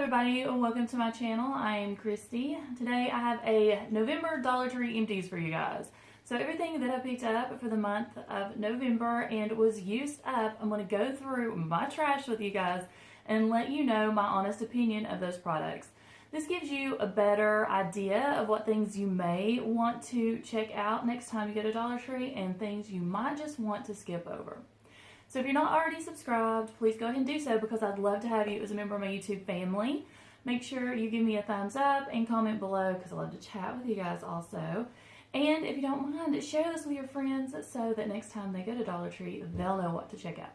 everybody, and welcome to my channel. I am Kristi. Today I have a November Dollar Tree empties for you guys. So everything that I picked up for the month of November and was used up, I'm going to go through my trash with you guys and let you know my honest opinion of those products. This gives you a better idea of what things you may want to check out next time you go to Dollar Tree and things you might just want to skip over. So if you're not already subscribed, please go ahead and do so because I'd love to have you as a member of my YouTube family. Make sure you give me a thumbs up and comment below because I love to chat with you guys also. And if you don't mind, share this with your friends so that next time they go to Dollar Tree, they'll know what to check out.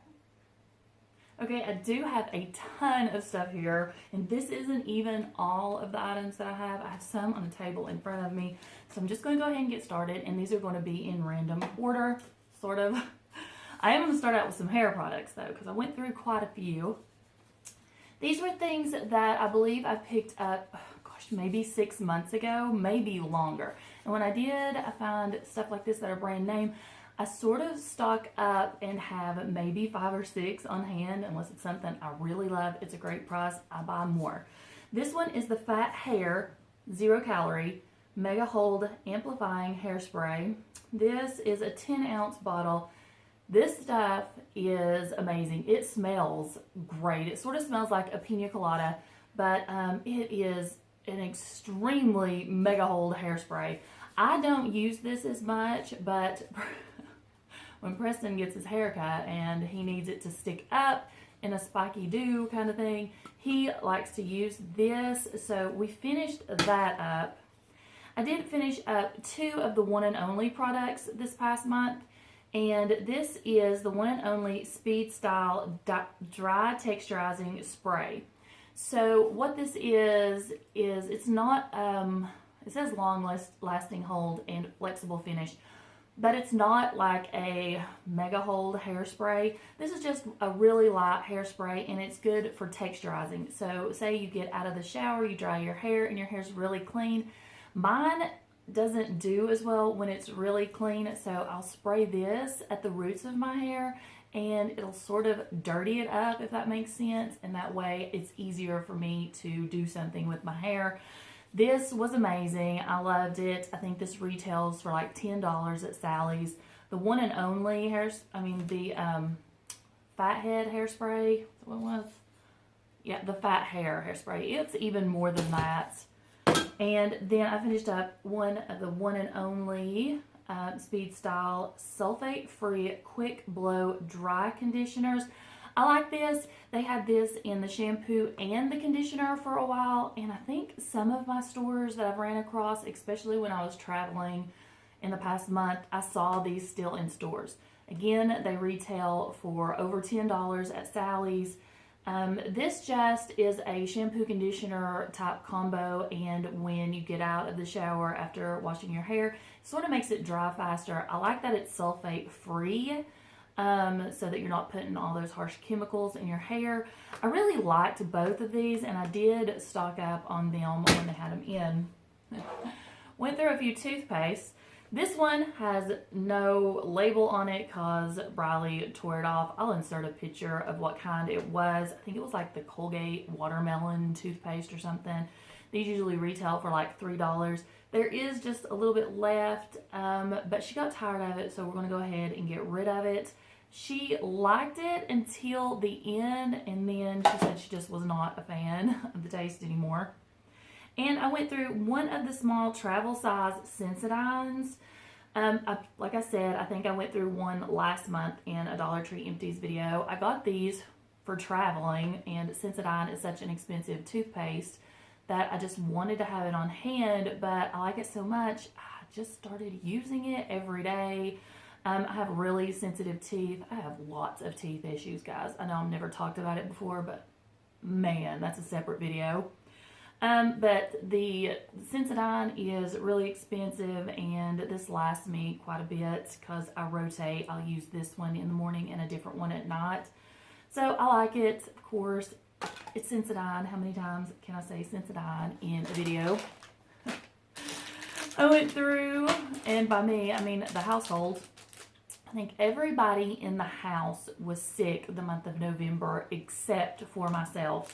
Okay, I do have a ton of stuff here, and this isn't even all of the items that I have. I have some on the table in front of me, so I'm just going to go ahead and get started, and these are going to be in random order, sort of. I am going to start out with some hair products though, because I went through quite a few. These were things that I believe I picked up, maybe 6 months ago, maybe longer. And when I did, I found stuff like this that are brand name. I sort of stock up and have maybe 5 or 6 on hand, unless it's something I really love. It's a great price. I buy more. This one is the Fat Hair 0 Calorie Mega Hold Amplifying Hairspray. This is a 10-ounce bottle. This stuff is amazing. It smells great. It sort of smells like a pina colada, but it is an extremely mega hold hairspray. I don't use this as much, but when Preston gets his haircut and he needs it to stick up in a spiky do kind of thing, he likes to use this. So we finished that up. I did finish up 2 of the One and Only products this past month. And this is the One and Only Speed Style Dry Texturizing Spray. So what this is it's not, it says long lasting hold and flexible finish, but it's not like a mega hold hairspray. This is just a really light hairspray, and it's good for texturizing. So say you get out of the shower, you dry your hair, and your hair's really clean. Mine doesn't do as well when it's really clean, so I'll spray this at the roots of my hair and it'll sort of dirty it up, if that makes sense, and that way it's easier for me to do something with my hair. This was amazing. I loved it. I think this retails for like $10 at Sally's. The One and Only the Fathead hairspray, what it was? Yeah, the Fat Hair hairspray. It's even more than that. And then I finished up one of the One and Only Speed Style Sulfate Free Quick Blow Dry Conditioners. I like this. They had this in the shampoo and the conditioner for a while, and I think some of my stores that I've ran across, especially when I was traveling in the past month, I saw these still in stores. Again, they retail for over $10 at Sally's. This just is a shampoo conditioner type combo, and when you get out of the shower after washing your hair, it sort of makes it dry faster. I like that it's sulfate free, so that you're not putting all those harsh chemicals in your hair. I really liked both of these, and I did stock up on them when they had them in. Went through a few toothpastes. This one has no label on it because Briley tore it off. I'll insert a picture of what kind it was. I think it was like the Colgate watermelon toothpaste or something. These usually retail for like $3. There is just a little bit left, but she got tired of it, so we're going to go ahead and get rid of it. She liked it until the end, and then she said she just was not a fan of the taste anymore. And I went through one of the small travel size Sensodynes. Like I said, I think I went through one last month in a Dollar Tree Empties video. I got these for traveling, and Sensodyne is such an expensive toothpaste that I just wanted to have it on hand, but I like it so much, I just started using it every day. I have really sensitive teeth. I have lots of teeth issues, guys. I know I've never talked about it before, but man, that's a separate video. But the Sensodyne is really expensive, and this lasts me quite a bit because I rotate. I'll use this one in the morning and a different one at night. So I like it. Of course, it's Sensodyne. How many times can I say Sensodyne in a video? I went through, and by me, I mean the household. I think everybody in the house was sick the month of November except for myself.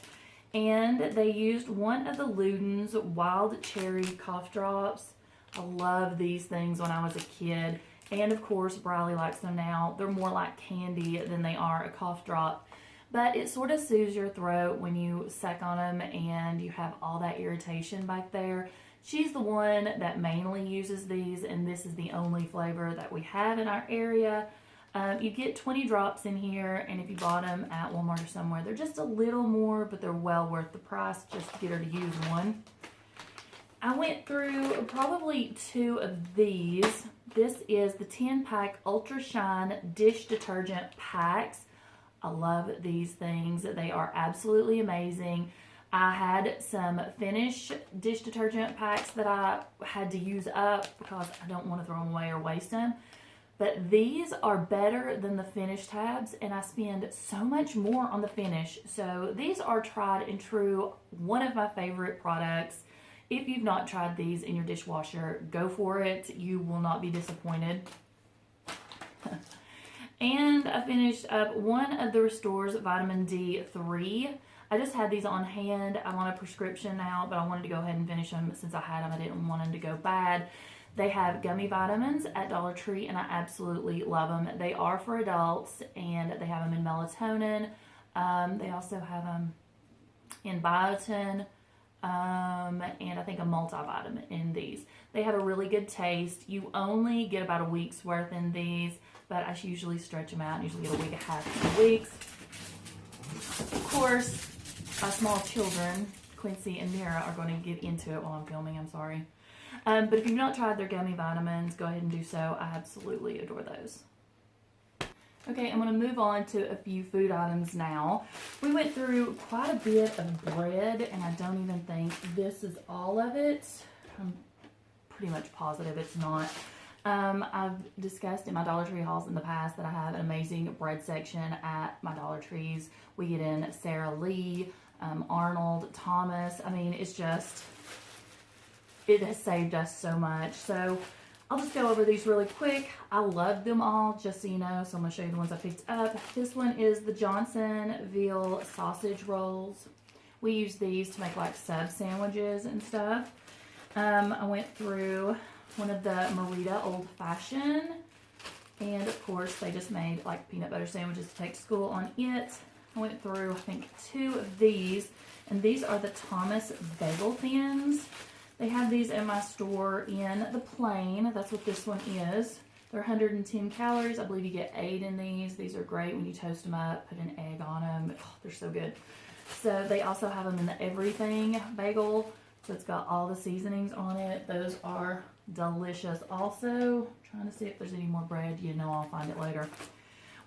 And they used one of the Luden's Wild Cherry Cough Drops. I love these things when I was a kid. And of course, Briley likes them now. They're more like candy than they are a cough drop. But it sort of soothes your throat when you suck on them and you have all that irritation back there. She's the one that mainly uses these, and this is the only flavor that we have in our area. You get 20 drops in here, and if you bought them at Walmart or somewhere, they're just a little more, but they're well worth the price just to get her to use one. I went through probably 2 of these. This is the 10-pack Ultra Shine Dish Detergent Packs. I love these things. They are absolutely amazing. I had some Finish dish detergent packs that I had to use up because I don't want to throw them away or waste them. But these are better than the Finish tabs, and I spend so much more on the Finish. So these are tried and true, one of my favorite products. If you've not tried these in your dishwasher, go for it. You will not be disappointed. And I finished up one of the Restore's Vitamin D3. I just had these on hand. I'm on a prescription now, but I wanted to go ahead and finish them since I had them. I didn't want them to go bad. They have gummy vitamins at Dollar Tree, and I absolutely love them. They are for adults, and they have them in melatonin. They also have them in biotin, and I think a multivitamin in these. They have a really good taste. You only get about a week's worth in these, but I usually stretch them out. I usually get a week and a half, 2 weeks. Of course, my small children, Quincy and Mira, are going to get into it while I'm filming. I'm sorry. But if you've not tried their gummy vitamins, go ahead and do so. I absolutely adore those. Okay, I'm going to move on to a few food items now. We went through quite a bit of bread, and I don't even think this is all of it. I'm pretty much positive it's not. I've discussed in my Dollar Tree hauls in the past that I have an amazing bread section at my Dollar Trees. We get in Sara Lee, Arnold, Thomas. I mean, it's just, it has saved us so much. So I'll just go over these really quick. I love them all, just so you know. So I'm going to show you the ones I picked up. This one is the Johnsonville sausage rolls. We use these to make like sub sandwiches and stuff. I went through one of the Merita Old Fashioned, and of course they just made like peanut butter sandwiches to take to school on it. I went through I think 2 of these, and these are the Thomas Bagel Thins. They have these in my store in the plain. That's what this one is. They're 110 calories. I believe you get 8 in these. These are great when you toast them up, put an egg on them. Oh, they're so good. So they also have them in the everything bagel. So it's got all the seasonings on it. Those are delicious also. I'm trying to see if there's any more bread. You know, I'll find it later.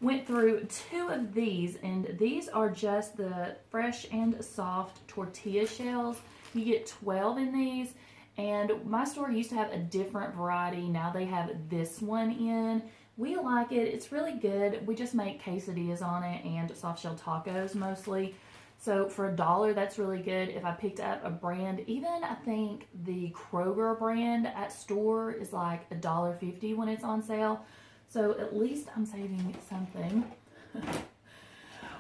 Went through 2 of these, and these are just the fresh and soft tortilla shells. You get 12 in these, and my store used to have a different variety. Now they have this one in. We like it. It's really good. We just make quesadillas on it and soft shell tacos mostly. So for $1, that's really good. If I picked up a brand, even I think the Kroger brand at store is like $1.50 when it's on sale. So at least I'm saving something.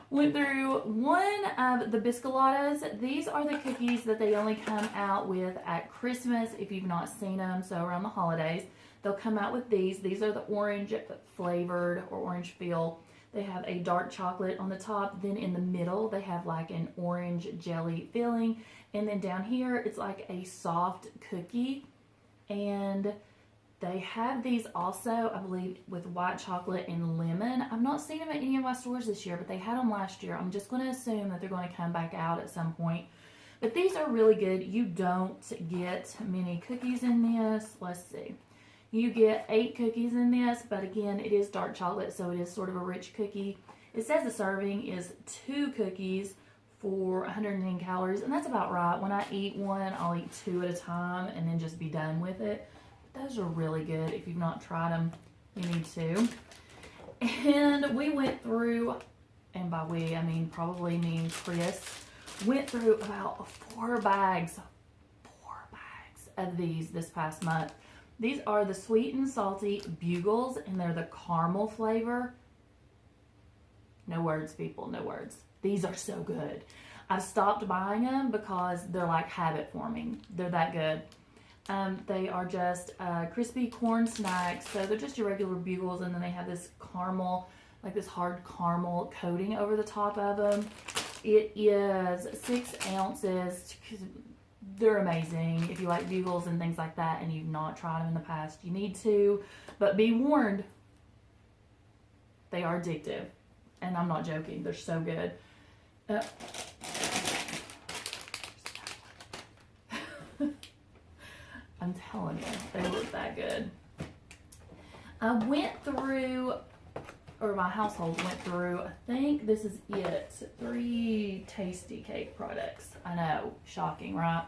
Went through one of the Biscolatas. These are the cookies that they only come out with at Christmas if you've not seen them. So around the holidays, they'll come out with these. These are the orange flavored or orange feel. They have a dark chocolate on the top. Then in the middle, they have like an orange jelly filling. And then down here, it's like a soft cookie. And they have these also, I believe, with white chocolate and lemon. I've not seen them at any of my stores this year, but they had them last year. I'm just going to assume that they're going to come back out at some point. But these are really good. You don't get many cookies in this. Let's see. You get 8 cookies in this, but again, it is dark chocolate, so it is sort of a rich cookie. It says the serving is 2 cookies for 110 calories, and that's about right. When I eat one, I'll eat 2 at a time and then just be done with it. But those are really good. If you've not tried them, you need to. And we went through, and by we, I mean probably me and Chris, went through about 4 bags of these this past month. These are the sweet and salty bugles, and they're the caramel flavor. No words, people, no words. These are so good. I've stopped buying them because they're like habit forming. They're that good. They are just crispy corn snacks. So they're just your regular bugles, and then they have this caramel, like this hard caramel coating over the top of them. It is 6 ounces. They're amazing. If you like bugles and things like that and you've not tried them in the past, you need to. But be warned, they are addictive. And I'm not joking. They're so good. I'm telling you, they look that good. I went through, or my household went through, I think this is it, 3 Tastykake products. I know, shocking, right?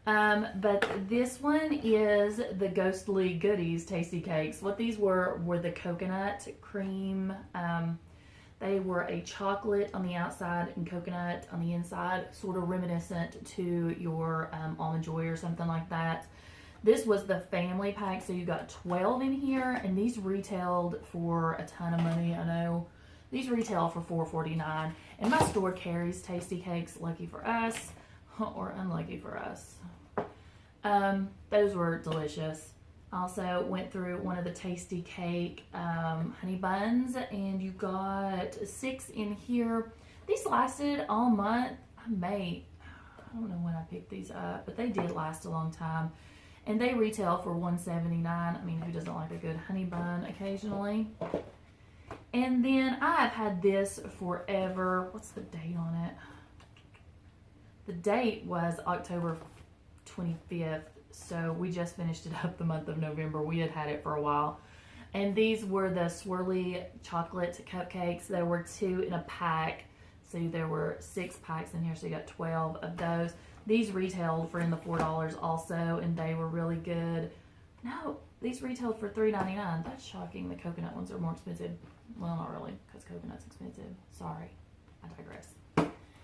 But this one is the Ghostly Goodies Tastykakes. What these were the coconut cream. They were a chocolate on the outside and coconut on the inside, sort of reminiscent to your Almond Joy or something like that. This was the family pack, so you got 12 in here, and these retailed for a ton of money. I know these retail for $4.49, and my store carries Tastykakes, lucky for us, or unlucky for us. Those were delicious. Also went through one of the Tastykake honey buns, and you got 6 in here. These lasted all month. I don't know when I picked these up, but they did last a long time. And they retail for $1.79. I mean, who doesn't like a good honey bun occasionally? And then I've had this forever. What's the date on it? The date was October 25th. So we just finished it up the month of November. We had it for a while. And these were the swirly chocolate cupcakes. There were 2 in a pack. So there were 6 packs in here. So you got 12 of those. These retailed for in the $4 also, and they were really good. No, these retailed for $3.99. That's shocking. The coconut ones are more expensive. Well, not really, because coconut's expensive. Sorry, I digress.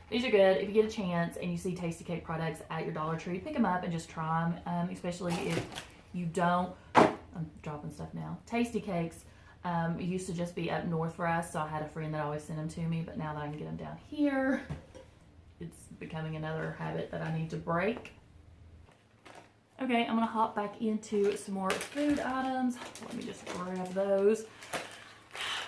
These are good. If you get a chance and you see Tastykake products at your Dollar Tree, pick them up and just try them, especially if you don't. I'm dropping stuff now. Tastykakes used to just be up north for us, so I had a friend that always sent them to me, but now that I can get them down here, it's becoming another habit that I need to break. Okay, I'm going to hop back into some more food items. Let me just grab those.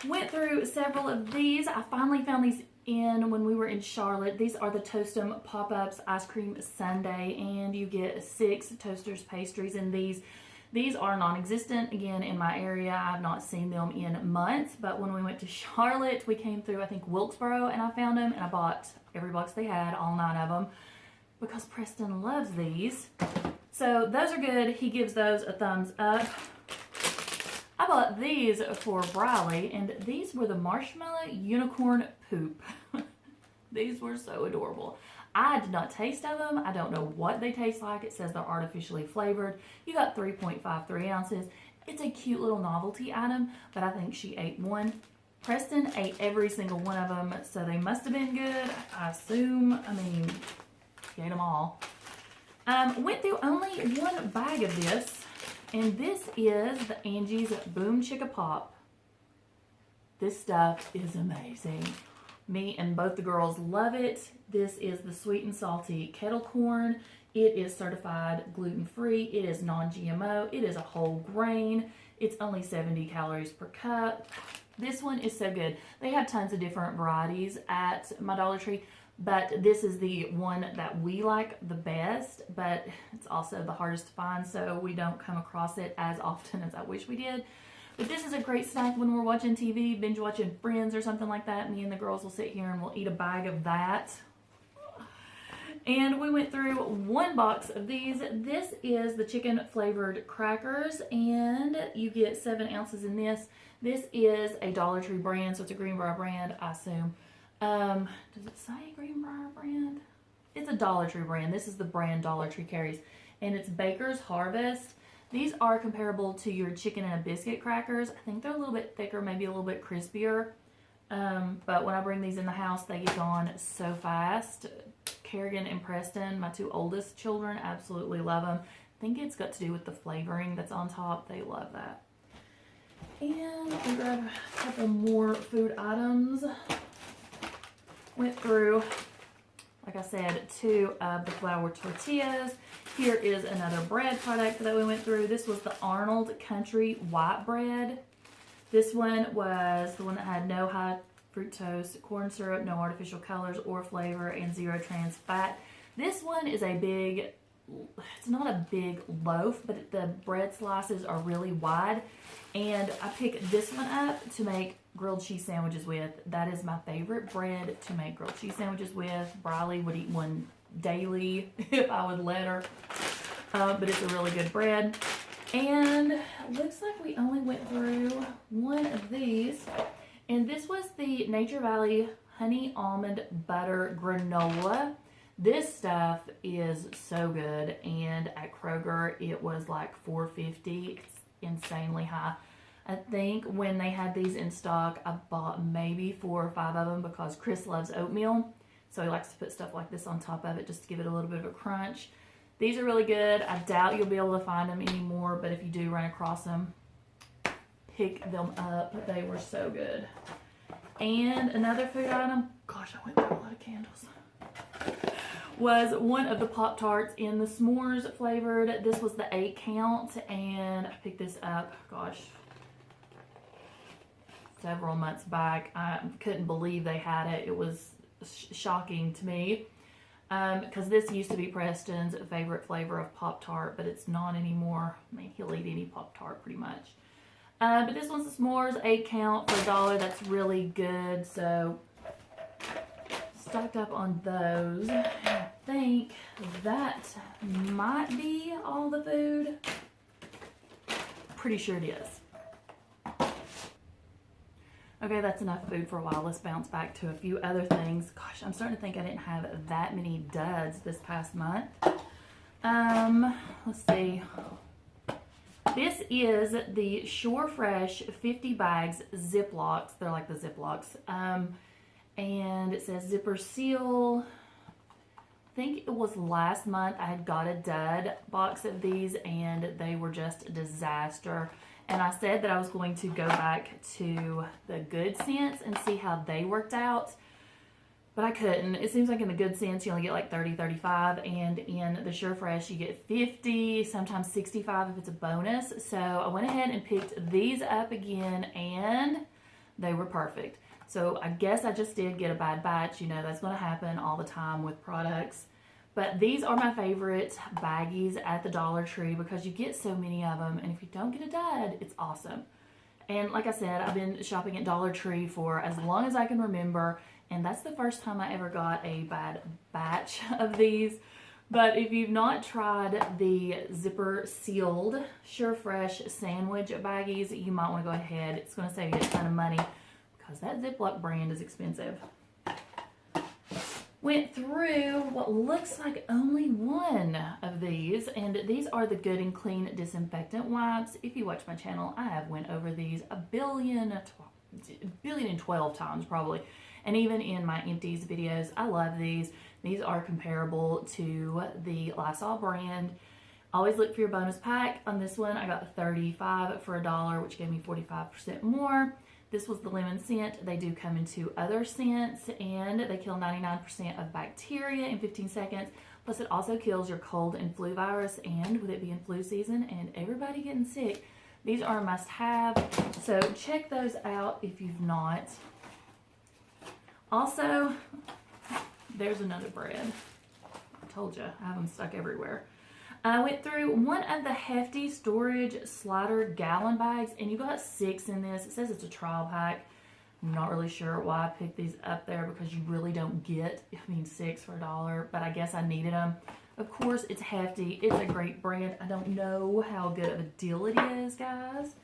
Went through several of these. I finally found these in when we were in Charlotte. These are the Toastum Pop-Ups Ice Cream Sundae, and you get 6 Toasters pastries in these. These are non-existent, again, in my area. I've not seen them in months, but when we went to Charlotte, we came through, I think, Wilkesboro, and I found them, and I bought every box they had, all 9 of them, because Preston loves these. So those are good. He gives those a thumbs up. I bought these for Briley, and these were the Marshmallow Unicorn Poop. These were so adorable. I did not taste of them. I don't know what they taste like. It says they're artificially flavored. You got 3.53 ounces. It's a cute little novelty item, but I think she ate one. Preston ate every single one of them, so they must have been good. I assume, I mean, he ate them all. Went through only 1 bag of this, and this is the Angie's Boom Chicka Pop. This stuff is amazing. Me and both the girls love it. This is the sweet and salty kettle corn. It is certified gluten-free. It is non-GMO. It is a whole grain. It's only 70 calories per cup. This one is so good. They have tons of different varieties at my Dollar Tree, but this is the one that we like the best, but it's also the hardest to find, so we don't come across it as often as I wish we did. But this is a great snack when we're watching TV, binge watching Friends or something like that. Me and the girls will sit here and we'll eat a bag of that. And we went through 1 box of these. This is the chicken flavored crackers, and you get 7 ounces in this. This is a Dollar Tree brand, so it's a Greenbrier brand, I assume. Does it say Greenbrier brand? It's a Dollar Tree brand. This is the brand Dollar Tree carries, and it's Baker's Harvest. These are comparable to your chicken and a biscuit crackers. I think they're a little bit thicker, maybe a little bit crispier. But when I bring these in the house, they get gone so fast. Kerrigan and Preston, my 2 oldest children, absolutely love them. I think it's got to do with the flavoring that's on top. They love that. And we grab a couple more food items. Went through like I said, 2 of the flour tortillas. Here is another bread product that we went through. This was the Arnold Country White Bread. This one was the one that had no high fructose corn syrup, no artificial colors or flavor, and 0 trans fat. This one is a big, it's not a big loaf, but the bread slices are really wide. And I picked this one up to make grilled cheese sandwiches with. That is my favorite bread to make grilled cheese sandwiches with. Briley would eat one daily if I would let her. But it's a really good bread. And it looks like we only went through one of these. And this was the Nature Valley Honey Almond Butter Granola. This stuff is so good. And at Kroger, it was like $4.50. It's insanely high. I think when they had these in stock, I bought maybe 4 or 5 of them because Chris loves oatmeal. So he likes to put stuff like this on top of it just to give it a little bit of a crunch. These are really good. I doubt you'll be able to find them anymore, but if you do run across them, pick them up. They were so good. And another food item, gosh, I went through a lot of candles, was one of the Pop-Tarts in the s'mores flavored. This was the 8 count, and I picked this up, gosh, several months back. I couldn't believe they had it. It was shocking to me because this used to be Preston's favorite flavor of Pop-Tart, but it's not anymore. I mean, he'll eat any Pop-Tart pretty much. But this one's the s'mores 8 count for $1. That's really good. So stocked up on those. I think that might be all the food. Pretty sure it is. Okay, that's enough food for a while. Let's bounce back to a few other things. Gosh, I'm starting to think I didn't have that many duds this past month. Let's see. This is the Shore Fresh 50 bags Ziplocs. They're like the Ziplocs. And it says zipper seal. I think it was last month I had got a dud box of these and they were just a disaster. And I said that I was going to go back to the Good Sense and see how they worked out. But I couldn't. It seems like in the Good Sense you only get like 30, 35. And in the Sure Fresh you get 50, sometimes 65 if it's a bonus. So I went ahead and picked these up again and they were perfect. So I guess I just did get a bad batch. You know, that's going to happen all the time with products. But these are my favorite baggies at the Dollar Tree because you get so many of them. And if you don't get a dud, it's awesome. And like I said, I've been shopping at Dollar Tree for as long as I can remember. And that's the first time I ever got a bad batch of these. But if you've not tried the zipper sealed Sure Fresh sandwich baggies, you might want to go ahead. It's going to save you a ton of money because that Ziploc brand is expensive. Went through what looks like only one of these, and these are the Good and Clean disinfectant wipes. If you watch my channel, I have went over these a billion and 12 times probably, and even in my Empties videos. I love these. These are comparable to the Nasal brand. Always look for your bonus pack. On this one, I got 35 for $1, which gave me 45% more. This was the lemon scent. They do come in 2 other scents, and they kill 99% of bacteria in 15 seconds. Plus, it also kills your cold and flu virus, and with it being flu season and everybody getting sick, these are a must-have. So check those out if you've not. Also, there's another bread. I told you, I have them stuck everywhere. I went through one of the Hefty storage slider gallon bags, and you got 6 in this. It says it's a trial pack. I'm not really sure why I picked these up there because you really don't get, 6 for $1, but I guess I needed them. Of course, it's Hefty. It's a great brand. I don't know how good of a deal it is, guys.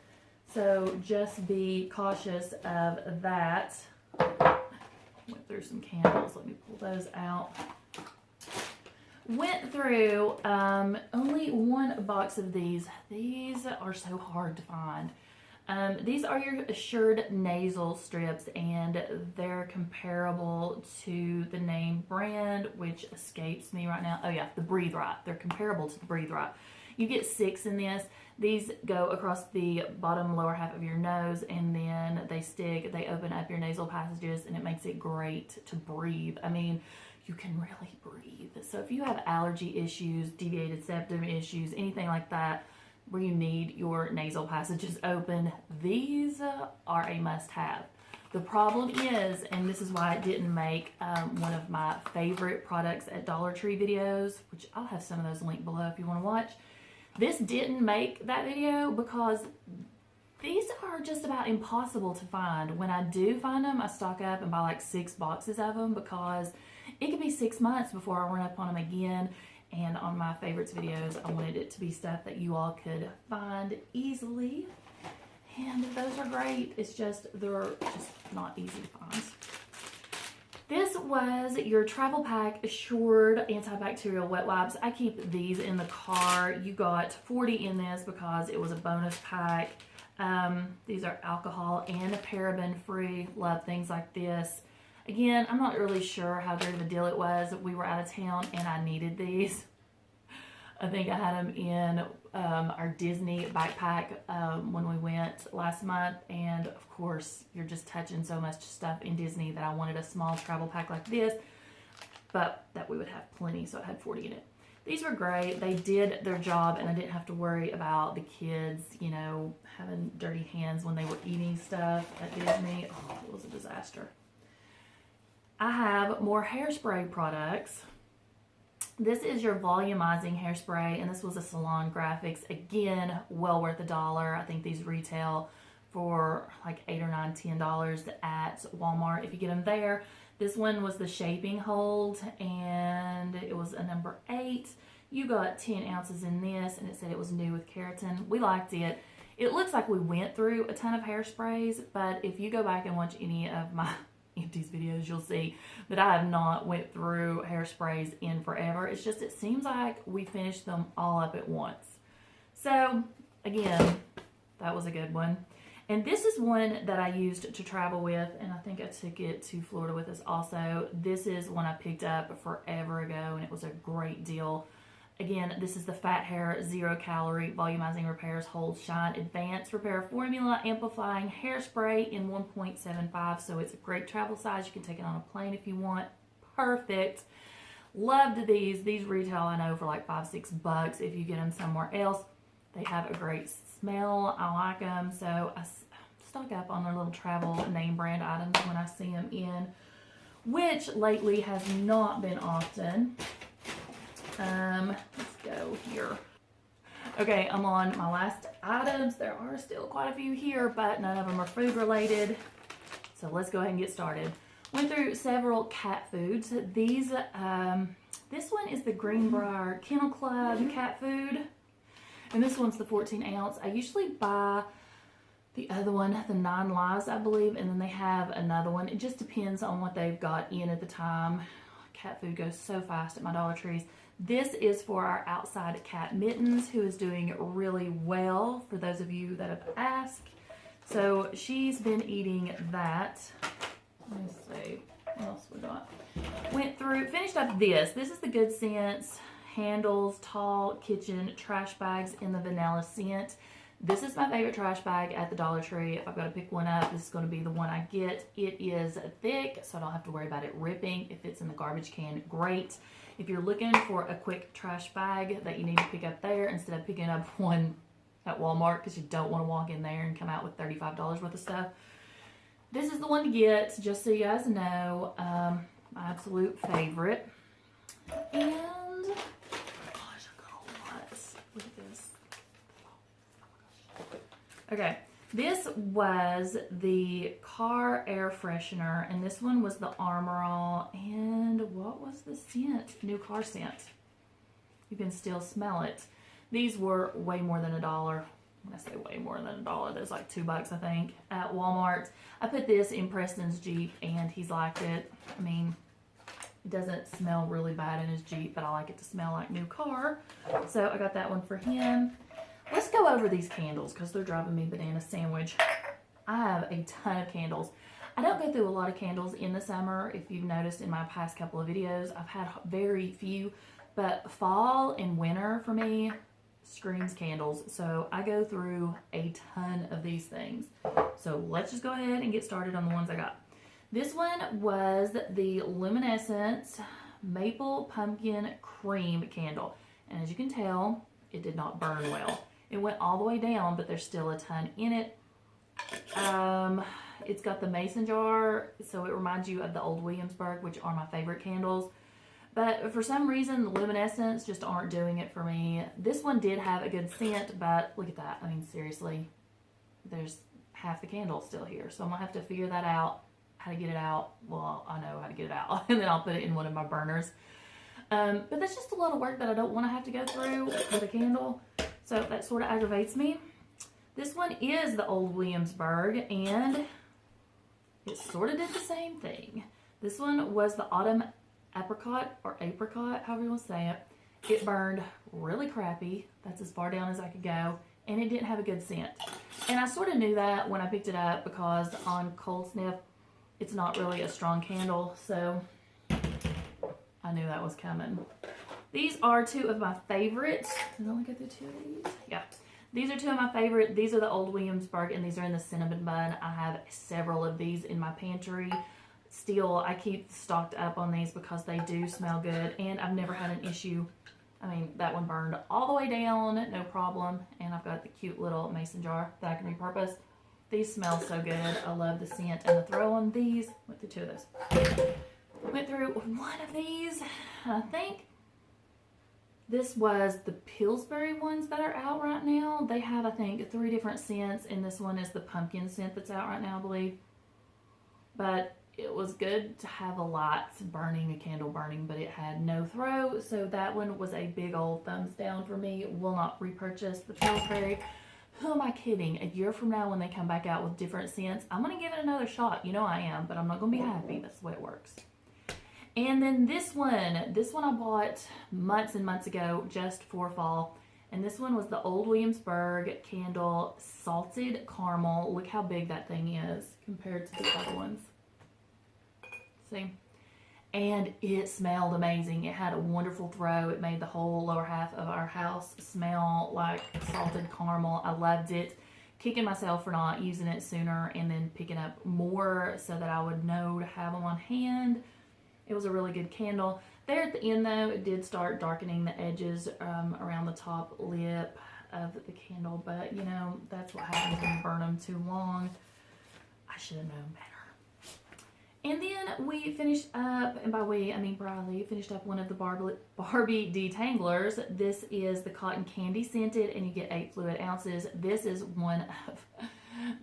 So just be cautious of that. Went through some candles. Let me pull those out. Went through only one box of these. These are so hard to find. These are your Assured nasal strips, and they're comparable to the name brand, which escapes me right now. Oh yeah, the Breathe Right. They're comparable to the Breathe Right. You get 6 in this. These go across the bottom lower half of your nose, and then they open up your nasal passages, and it makes it great to breathe. I mean, you can really breathe. So if you have allergy issues, deviated septum issues, anything like that, where you need your nasal passages open, these are a must-have. The problem is, and this is why it didn't make one of my favorite products at Dollar Tree videos, which I'll have some of those linked below if you want to watch. This didn't make that video because these are just about impossible to find. When I do find them, I stock up and buy like 6 boxes of them because it could be 6 months before I run up on them again. And on my favorites videos, I wanted it to be stuff that you all could find easily. And those are great. It's just, they're just not easy to find. This was your travel pack assured antibacterial wet wipes. I keep these in the car. You got 40 in this because it was a bonus pack. These are alcohol and paraben free. Love things like this. Again, I'm not really sure how great of a deal it was. We were out of town and I needed these. I think I had them in our Disney backpack when we went last month. And of course, you're just touching so much stuff in Disney that I wanted a small travel pack like this, but that we would have plenty. So I had 40 in it. These were great. They did their job and I didn't have to worry about the kids, you know, having dirty hands when they were eating stuff at Disney. Oh, it was a disaster. I have more hairspray products. This is your volumizing hairspray, and this was a Salon Graphics. Again, well worth $1. I think these retail for like $8 or $9, $10 at Walmart if you get them there. This one was the shaping hold, and it was a number 8. You got 10 ounces in this, and it said it was new with keratin. We liked it. It looks like we went through a ton of hairsprays, but if you go back and watch any of my Empties videos, you'll see that I have not went through hairsprays in forever. It's just, it seems like we finished them all up at once. So again, that was a good one. And this is one that I used to travel with, and I think I took it to Florida with us also. This is one I picked up forever ago, and it was a great deal. Again, this is the Fat Hair 0 Calorie Volumizing Repairs Hold Shine Advanced Repair Formula Amplifying Hairspray in 1.75. So it's a great travel size. You can take it on a plane if you want. Perfect. Loved these. These retail, I know, for like $5, $6 if you get them somewhere else. They have a great smell. I like them. So I stock up on their little travel name brand items when I see them in, which lately has not been often. Let's go here. Okay, I'm on my last items. There are still quite a few here, but none of them are food related. So let's go ahead and get started. Went through several cat foods. These, this one is the Greenbrier Kennel Club cat food. And this one's the 14 ounce. I usually buy the other one, the 9 Lives, I believe, and then they have another one. It just depends on what they've got in at the time. Cat food goes so fast at my Dollar Trees. This is for our outside cat Mittens, who is doing really well, for those of you that have asked. So she's been eating that. Let me see what else we got. Went through, finished up this. This is the Good Sense Handles Tall Kitchen Trash Bags in the vanilla scent. This is my favorite trash bag at the Dollar Tree. If I've got to pick one up, this is going to be the one I get. It is thick, so I don't have to worry about it ripping. If it's in the garbage can, great. If you're looking for a quick trash bag that you need to pick up there instead of picking up one at Walmart because you don't want to walk in there and come out with $35 worth of stuff, this is the one to get, just so you guys know. My absolute favorite. And gosh, I've got a lot. Look at this. Okay, this was the car air freshener, and this one was the Armor All, and what was the scent? New car scent. You can still smell it. These were way more than $1. When I say way more than $1, there's like $2, I think, at Walmart. I put this in Preston's Jeep, and he's liked it. I mean, it doesn't smell really bad in his Jeep, but I like it to smell like new car. So I got that one for him. Let's go over these candles because they're driving me banana sandwich. I have a ton of candles. I don't go through a lot of candles in the summer. If you've noticed in my past couple of videos, I've had very few, but fall and winter for me screams candles. So I go through a ton of these things. So let's just go ahead and get started on the ones I got. This one was the Luminescence Maple Pumpkin Cream candle. And as you can tell, it did not burn well. It went all the way down, but there's still a ton in it. It's got the mason jar, so it reminds you of the old Williamsburg, which are my favorite candles. But for some reason, the luminescence just aren't doing it for me. This one did have a good scent, but look at that. I mean, seriously, there's half the candle still here. So I'm gonna have to figure that out, how to get it out. Well, I know how to get it out, and then I'll put it in one of my burners. But that's just a lot of work that I don't want to have to go through with a candle. So that sort of aggravates me. This one is the old Williamsburg, and it sort of did the same thing. This one was the autumn apricot, or apricot, however you want to say it. It burned really crappy. That's as far down as I could go. And it didn't have a good scent. And I sort of knew that when I picked it up, because on cold sniff, it's not really a strong candle. So I knew that was coming. These are two of my favorites. Did I only get through two of these? Yeah. These are two of my favorite. These are the old Williamsburg, and these are in the cinnamon bun. I have several of these in my pantry. Still, I keep stocked up on these because they do smell good, and I've never had an issue. I mean, that one burned all the way down, no problem. And I've got the cute little mason jar that I can repurpose. These smell so good. I love the scent and the throw on these. Went through two of those. Went through one of these. I think this was the Pillsbury ones that are out right now. They have, I think, 3 different scents, and this one is the pumpkin scent that's out right now, I believe. But it was good to have a light burning, a candle burning, but it had no throw, so that one was a big old thumbs down for me. Will not repurchase the Pillsbury. Who am I kidding? A year from now when they come back out with different scents, I'm going to give it another shot. You know I am, but I'm not going to be happy. That's the way it works. And then this one I bought months and months ago just for fall. And this one was the old Williamsburg candle salted caramel. Look how big that thing is compared to the other ones. See? And it smelled amazing. It had a wonderful throw. It made the whole lower half of our house smell like salted caramel. I loved it. Kicking myself for not using it sooner and then picking up more so that I would know to have them on hand. It was a really good candle. There at the end though, it did start darkening the edges around the top lip of the candle. But you know, that's what happens when you burn them too long. I should have known better. And then we finished up, and by we, I mean Briley, finished up one of the Barbie detanglers. This is the cotton candy scented, and you get 8 fluid ounces. This is one of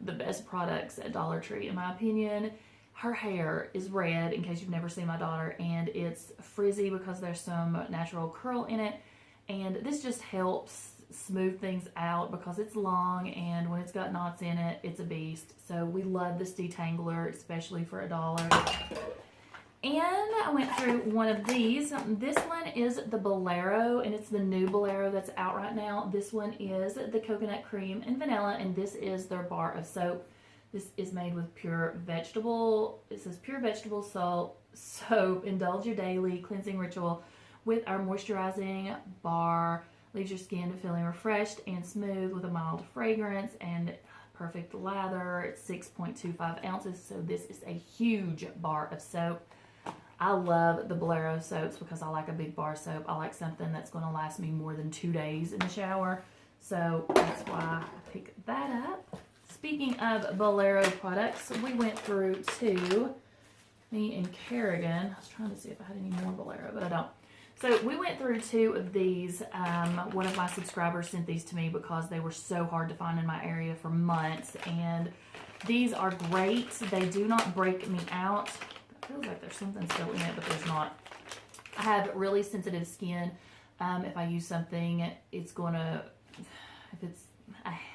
the best products at Dollar Tree, in my opinion. Her hair is red, in case you've never seen my daughter, and it's frizzy because there's some natural curl in it. And this just helps smooth things out because it's long, and when it's got knots in it, it's a beast. So we love this detangler, especially for $1. And I went through one of these. This one is the Bolero, and it's the new Bolero that's out right now. This one is the coconut cream and vanilla, and this is their bar of soap. This is made with pure vegetable. It says pure vegetable soap. Indulge your daily cleansing ritual with our moisturizing bar. Leaves your skin feeling refreshed and smooth with a mild fragrance and perfect lather. It's 6.25 ounces, so this is a huge bar of soap. I love the Bolero soaps because I like a big bar of soap. I like something that's going to last me more than 2 days in the shower, so that's why I picked that up. Speaking of Bolero products, we went through two. Me and Kerrigan. I was trying to see if I had any more Bolero, but I don't. So we went through two of these. One of my subscribers sent these to me because they were so hard to find in my area for months. And these are great. They do not break me out. It feels like there's something still in it, but there's not. I have really sensitive skin. If I use something, it's going to, if it's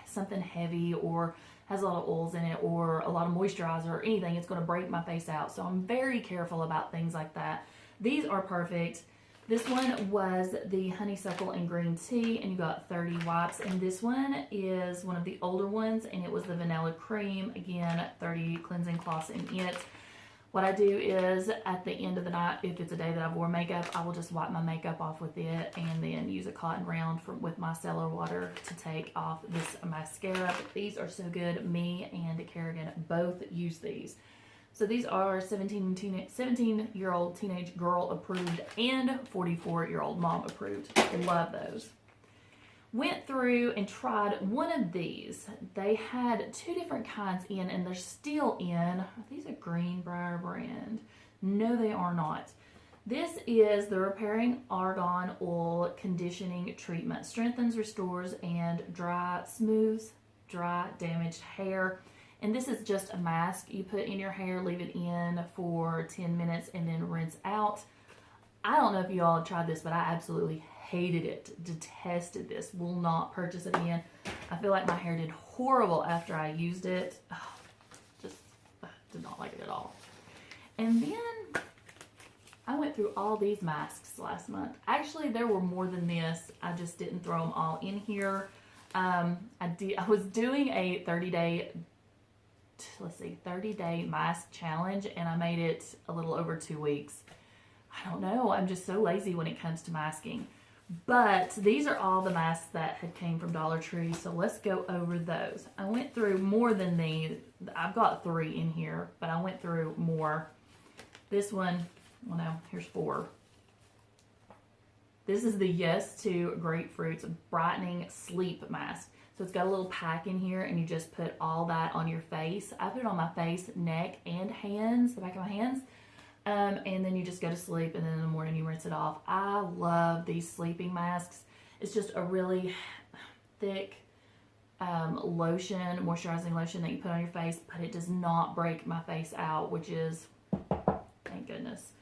something heavy or has a lot of oils in it or a lot of moisturizer or anything, it's going to break my face out. So I'm very careful about things like that. These are perfect. This one was the honeysuckle and green tea, and you got 30 wipes. And this one is one of the older ones, and it was the vanilla cream. Again, 30 cleansing cloths in it. What I do is at the end of the night, if it's a day that I've worn makeup, I will just wipe my makeup off with it and then use a cotton round with micellar water to take off this mascara. But these are so good. Me and Kerrigan both use these. So these are 17-year-old teenage girl approved and 44-year-old mom approved. Love those. Went through and tried one of these. They had two different kinds in, and they're still in. Are these a Greenbrier brand? No, they are not. This is the Repairing Argan Oil Conditioning Treatment. Strengthens, restores, and smooths dry, damaged hair. And this is just a mask you put in your hair, leave it in for 10 minutes, and then rinse out. I don't know if you all have tried this, but I absolutely hated it. Detested this. Will not purchase it again. I feel like my hair did horrible after I used it. Just did not like it at all. And then I went through all these masks last month. Actually, there were more than this. I just didn't throw them all in here. I was doing a 30-day mask challenge, and I made it a little over 2 weeks. I don't know. I'm just so lazy when it comes to masking. But these are all the masks that had came from Dollar Tree, so let's go over those. I went through more than these. I've got 3 in here, but I went through more. This one, well, no, here's 4. This is the Yes to Grapefruits Brightening Sleep Mask. So it's got a little pack in here, and you just put all that on your face. I put it on my face, neck, and hands, the back of my hands. And then you just go to sleep, and then in the morning you rinse it off. I love these sleeping masks. It's just a really thick moisturizing lotion that you put on your face, but it does not break my face out, which is, thank goodness.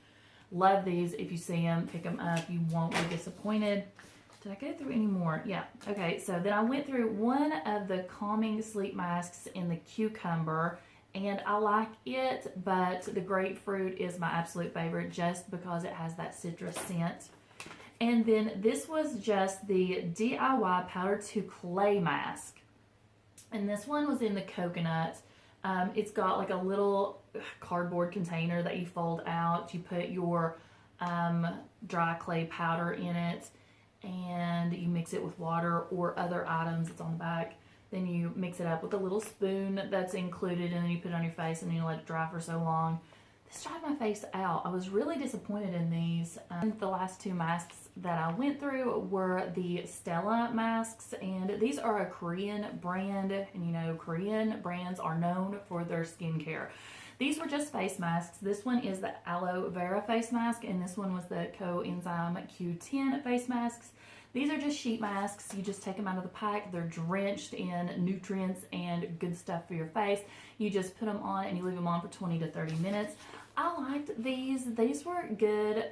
Love these. If you see them, pick them up. You won't be disappointed. Did I go through any more? Yeah. Okay, so then I went through one of the calming sleep masks in the cucumber, and I like it, but the grapefruit is my absolute favorite just because it has that citrus scent. And then this was just the DIY powder to clay mask. And this one was in the coconut. It's got like a little cardboard container that you fold out. You put your dry clay powder in it, and you mix it with water or other items. It's on the back. Then you mix it up with a little spoon that's included, and then you put it on your face, and you let it dry for so long. This dried my face out. I was really disappointed in these. The last 2 masks that I went through were the Stella masks, and these are a Korean brand, and you know Korean brands are known for their skincare. These were just face masks. This one is the aloe vera face mask, and this one was the coenzyme Q10 face masks. These are just sheet masks. You just take them out of the pack. They're drenched in nutrients and good stuff for your face. You just put them on and you leave them on for 20 to 30 minutes. I liked these. These were good.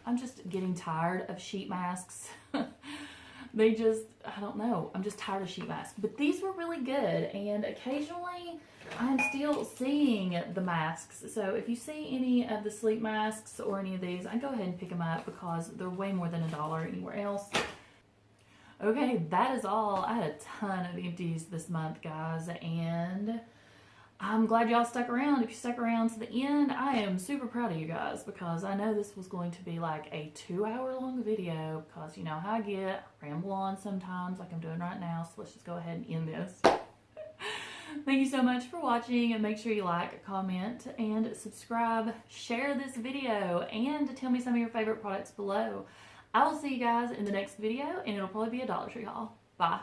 I'm just getting tired of sheet masks. They just, I don't know. I'm just tired of sheet masks. But these were really good. And occasionally I'm still seeing the masks. So if you see any of the sleep masks or any of these, I go ahead and pick them up because they're way more than $1 anywhere else. Okay, that is all. I had a ton of empties this month, guys, and I'm glad y'all stuck around. If you stuck around to the end, I am super proud of you guys because I know this was going to be like a 2-hour-long video because you know how I get, ramble on sometimes like I'm doing right now, so let's just go ahead and end this. Thank you so much for watching, and make sure you like, comment, and subscribe. Share this video, and tell me some of your favorite products below. I will see you guys in the next video, and it'll probably be a Dollar Tree haul. Bye.